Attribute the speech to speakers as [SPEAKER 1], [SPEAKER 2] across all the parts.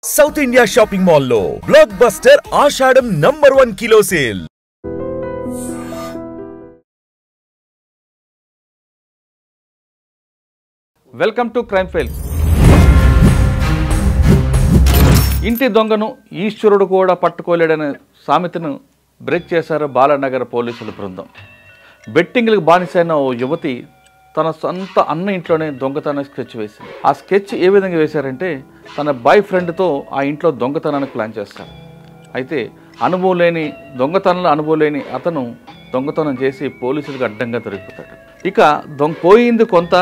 [SPEAKER 1] South India shopping mall లో blockbuster Ashadham #1 kilo sale.
[SPEAKER 2] Welcome to crime files. ఇంటి దొంగను ఈశ్వరుడు కూడా పట్టుకోలేడనే సామెతను బ్రేక్ చేశారు బాలానగర్ పోలీసుల బృందం. బెట్టింగ్లకు బానిసైన ఓ యువతి తన సొంత అన్న ఇంట్లోనే దొంగతనం స్కెచ్ వేసింది. ఆ స్కెచ్ ఏ విధంగా వేశారంటే తన బాయ్ ఫ్రెండ్తో ఆ ఇంట్లో దొంగతనానికి ప్లాన్ చేస్తారు. అయితే దొంగతనంలో అనుభవం లేని అతను దొంగతనం చేసి పోలీసులకు అడ్డంగా దొరికిపోతాడు. ఇక పోయింది కొంత,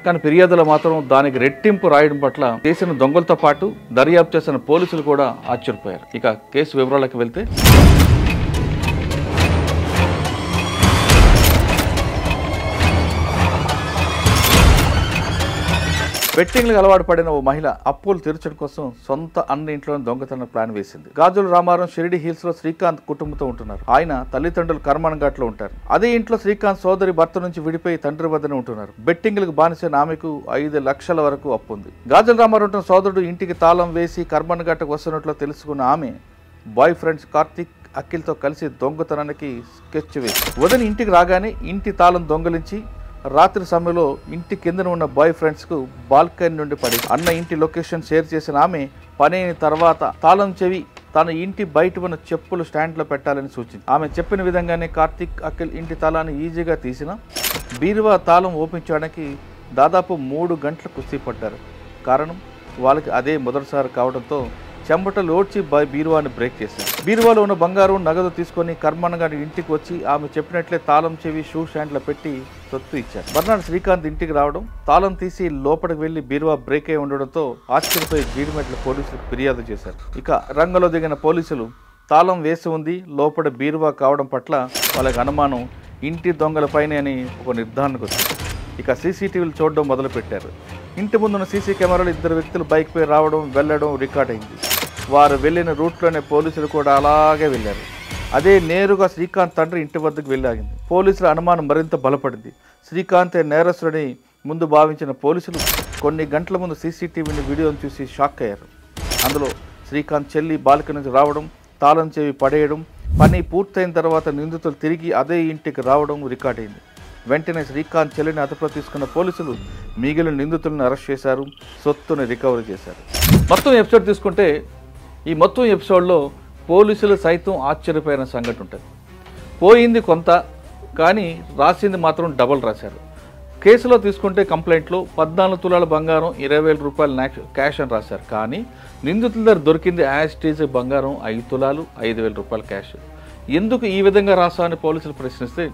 [SPEAKER 2] కానీ ఫిర్యాదులో మాత్రం దానికి రెట్టింపు రాయడం పట్ల చేసిన దొంగలతో పాటు దర్యాప్తు చేసిన పోలీసులు కూడా ఆశ్చర్యపోయారు. ఇక కేసు వివరాలకు వెళ్తే, బెట్టింగ్లకు అలవాటు పడిన ఓ మహిళ అప్పులు తీర్చడం కోసం సొంత అన్న ఇంట్లోనే దొంగతనం ప్లాన్ వేసింది. గాజుల రామారం షిరిడి హిల్స్ లో శ్రీకాంత్ కుటుంబంతో ఉంటున్నారు. ఆయన తల్లిదండ్రులు కర్మన్ ఘాట్ లో ఉంటారు. అదే ఇంట్లో శ్రీకాంత్ సోదరి భర్త నుంచి విడిపోయి తండ్రి వద్దనే ఉంటున్నారు. బెట్టింగ్లకు బానిసైన ఆమెకు 5 లక్షల వరకు అప్పు ఉంది. గాజుల రామారం ఉంటున్న సోదరుడు ఇంటికి తాళం వేసి కర్మన్ ఘాట్కు వస్తున్నట్లు తెలుసుకున్న ఆమె బాయ్ ఫ్రెండ్స్ కార్తిక్, అఖిల్తో కలిసి దొంగతనానికి స్కెచ్ వేసి ఉదయం ఇంటికి రాగానే ఇంటి తాళం దొంగలించి రాత్రి సమయంలో ఇంటి కిందన ఉన్న బాయ్ ఫ్రెండ్స్కు బాల్కనీ నుండి పడి అన్న ఇంటి లొకేషన్ షేర్ చేసిన ఆమె పని అయిన తర్వాత తాళం చెవి తన ఇంటి బయట ఉన్న చెప్పులు స్టాండ్లో పెట్టాలని సూచించింది. ఆమె చెప్పిన విధంగానే కార్తిక్, అఖిల్ ఇంటి తాళాన్ని ఈజీగా తీసిన బీరువా తాళం ఓపెన్ చేయడానికి దాదాపు 3 గంటలు కుస్తీ పడ్డారు. కారణం వాళ్ళకి అదే మొదటిసారి కావడంతో చెంబటలు ఓడ్చి బీరువాని బ్రేక్ చేశారు. బీరువాలో ఉన్న బంగారం, నగదు తీసుకొని కర్మన్ గారి ఇంటికి వచ్చి ఆమె చెప్పినట్లే తాళం చెవి షూ స్టాండ్లో పెట్టి సొత్తు ఇచ్చారు. మర్నాడు శ్రీకాంత్ ఇంటికి రావడం, తాళం తీసి లోపలికి వెళ్లి బీరువా బ్రేక్ అయి ఉండడంతో ఆశ్చర్యపోయి జీడిమెట్ల పోలీసులకు ఫిర్యాదు చేశారు. ఇక రంగంలో దిగిన పోలీసులు తాళం వేసి ఉంది, లోపల బీరువా కావడం పట్ల వాళ్ళకి అనుమానం ఇంటి దొంగలపైనే అని ఒక నిర్ధారణకు వచ్చింది. ఇక సీసీటీవీలు చూడడం మొదలుపెట్టారు. ఇంటి ముందున్న సీసీ కెమెరాలు 2 వ్యక్తులు బైక్పై రావడం, వెళ్లడం రికార్డ్ అయింది. వారు వెళ్లిన రూట్లోనే పోలీసులు కూడా అలాగే వెళ్లారు. అదే నేరుగా శ్రీకాంత్ తండ్రి ఇంటి వద్దకు వెళ్ళాగింది. పోలీసుల అనుమానం మరింత బలపడింది. శ్రీకాంతే నేరస్తుడని ముందు భావించిన పోలీసులు కొన్ని గంటల ముందు సీసీటీవీని వీడియోను చూసి షాక్ అయ్యారు. అందులో శ్రీకాంత్ చెల్లి బాల్కనీ నుంచి రావడం, తాళం చెవి పడేయడం, పని పూర్తయిన తర్వాత నిందితులు తిరిగి అదే ఇంటికి రావడం రికార్డ్ అయింది. వెంటనే శ్రీకాంత్ చెల్లిని అదుపులో తీసుకున్న పోలీసులు మిగిలిన నిందితులను అరెస్ట్ చేశారు, సొత్తుని రికవరీ చేశారు. మొత్తం ఎపిసోడ్ తీసుకుంటే ఈ మొత్తం ఎపిసోడ్లో పోలీసులు సైతం ఆశ్చర్యపోయిన సంఘటన ఉంటుంది. పోయింది కొంత, కానీ రాసింది మాత్రం డబల్ రాశారు. కేసులో తీసుకుంటే కంప్లైంట్లో 14 తులాల బంగారం, 20,000 రూపాయలు క్యాష్ అని రాశారు. కానీ నిందితుల దగ్గర దొరికింది యాస్టీజ్ బంగారం 5 తులాలు, 5,000 రూపాయల క్యాష్. ఎందుకు ఈ విధంగా రాసా అని పోలీసులు ప్రశ్నిస్తే,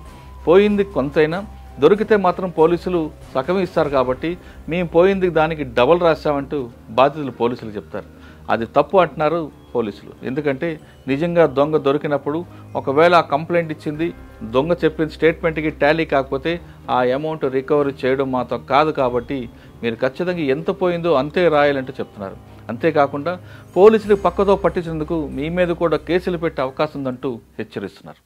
[SPEAKER 2] పోయింది కొంతైనా దొరికితే మాత్రం పోలీసులు సగం ఇస్తారు కాబట్టి మేము పోయింది దానికి డబల్ రాసామంటూ బాధితులు పోలీసులు చెప్తారు. అది తప్పు అంటున్నారు పోలీసులు. ఎందుకంటే నిజంగా దొంగ దొరికినప్పుడు ఒకవేళ ఆ కంప్లైంట్ ఇచ్చింది దొంగ చెప్పిన స్టేట్మెంట్కి టాలీ కాకపోతే ఆ అమౌంట్ రికవరీ చేయడం మాత్రం కాదు, కాబట్టి మీరు ఖచ్చితంగా ఎంత పోయిందో అంతే రాయాలంటూ చెప్తున్నారు. అంతేకాకుండా పోలీసులు పక్కతో పట్టించేందుకు మీ మీద కూడా కేసులు పెట్టే అవకాశం ఉందంటూ హెచ్చరిస్తున్నారు.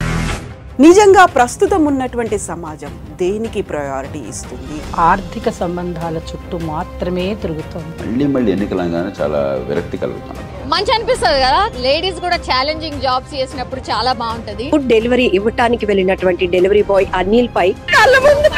[SPEAKER 3] నిజంగా ప్రస్తుతం ఉన్నటువంటి సమాజం దేనికి ప్రయారిటీ ఇస్తుంది?
[SPEAKER 4] ఆర్థిక సంబంధాల చుట్టూ మాత్రమే తిరుగుతుంది.
[SPEAKER 5] మళ్ళీ ఎన్నికలంగానే చాలా విరక్తి కలుగుతుంది.
[SPEAKER 6] మంచి అనిపిస్తుంది కదా, లేడీస్ కూడా ఛాలెంజింగ్ జాబ్స్ చేసినప్పుడు చాలా బాగుంటది.
[SPEAKER 7] ఫుడ్ డెలివరీ ఇవ్వటానికి వెళ్ళినటువంటి డెలివరీ బాయ్ అనిల్ పై కళ్ళ ముందు